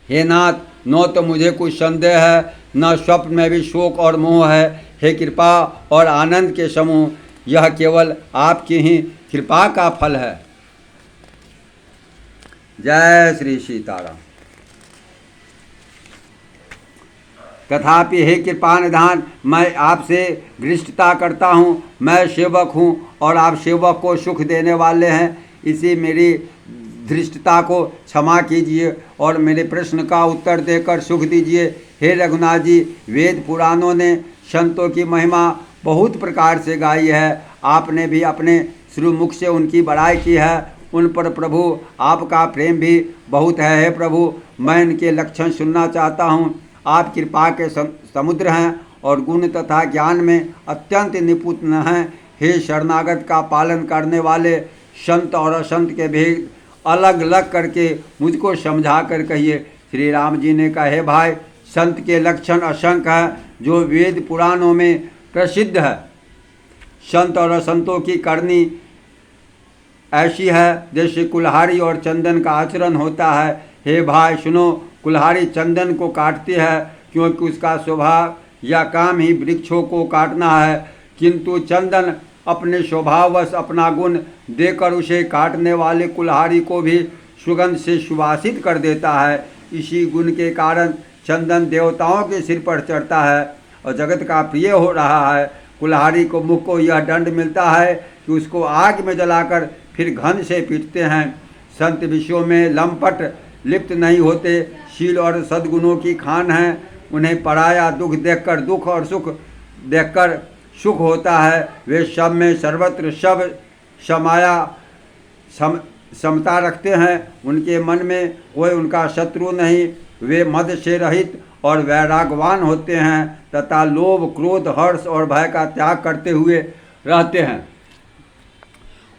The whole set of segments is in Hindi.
हे नाथ, न तो मुझे कुछ संदेह है, न स्वप्न में भी शोक और मोह है। हे कृपा और आनंद के समूह, यह केवल आपकी ही कृपा का फल है। जय श्री सीताराम। तथापि हे कृपा निधान, मैं आपसे धृष्टता करता हूँ। मैं सेवक हूँ और आप सेवक को सुख देने वाले हैं। इसी मेरी धृष्टता को क्षमा कीजिए और मेरे प्रश्न का उत्तर देकर सुख दीजिए। हे रघुनाथ जी, वेद पुराणों ने संतों की महिमा बहुत प्रकार से गाई है। आपने भी अपने श्रीमुख से उनकी बड़ाई की है। उन पर प्रभु आपका प्रेम भी बहुत है। हे प्रभु, मैं इनके लक्षण सुनना चाहता हूँ। आप कृपा के समुद्र हैं और गुण तथा ज्ञान में अत्यंत निपुण हैं। हे शरणागत का पालन करने वाले, संत और असंत के भेद अलग अलग करके मुझको समझा कर कहिए। श्री राम जी ने कहा, हे भाई, संत के लक्षण असंख्य हैं जो वेद पुराणों में प्रसिद्ध है। संत और असंतों की करनी ऐसी है जैसे कुल्हाड़ी और चंदन का आचरण होता है। हे भाई सुनो, कुल्हाड़ी चंदन को काटती है क्योंकि उसका स्वभाव या काम ही वृक्षों को काटना है, किंतु चंदन अपने स्वभाववश अपना गुण देकर उसे काटने वाले कुल्हाड़ी को भी सुगंध से सुवासित कर देता है। इसी गुण के कारण चंदन देवताओं के सिर पर चढ़ता है और जगत का प्रिय हो रहा है। कुल्हाड़ी को मुख को यह दंड मिलता है कि उसको आग में जलाकर फिर घन से पीटते हैं। संत विषयों में लंपट लिप्त नहीं होते, शील और सद्गुणों की खान है। उन्हें पराया दुख देखकर दुख और सुख देखकर सुख होता है। वे सब में सर्वत्र सब समाया समता रखते हैं। उनके मन में कोई उनका शत्रु नहीं। वे मद से रहित और वैरागवान होते हैं तथा लोभ, क्रोध, हर्ष और भय का त्याग करते हुए रहते हैं।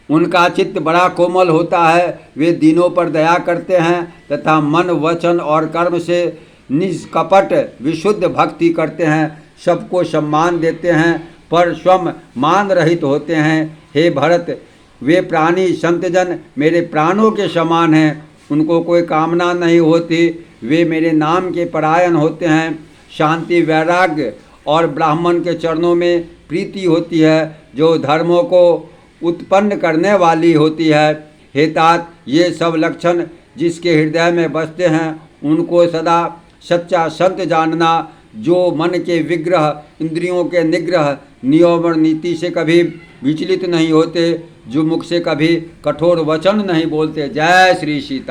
उनका चित्त बड़ा कोमल होता है। वे दीनों पर दया करते हैं तथा मन, वचन और कर्म से निष्कपट विशुद्ध भक्ति करते हैं। सबको सम्मान देते हैं पर स्वयं मान रहित होते हैं। हे भरत, वे प्राणी संतजन मेरे प्राणों के समान हैं। उनको कोई कामना नहीं होती। वे मेरे नाम के परायण होते हैं। शांति, वैराग्य और ब्राह्मण के चरणों में प्रीति होती है जो धर्मों को उत्पन्न करने वाली होती है। हे तात, ये सब लक्षण जिसके हृदय में बसते हैं उनको सदा सच्चा संत जानना, जो मन के विग्रह, इंद्रियों के निग्रह, नियम और नीति से कभी विचलित नहीं होते, जो मुख से कभी कठोर वचन नहीं बोलते। जय श्री सीता।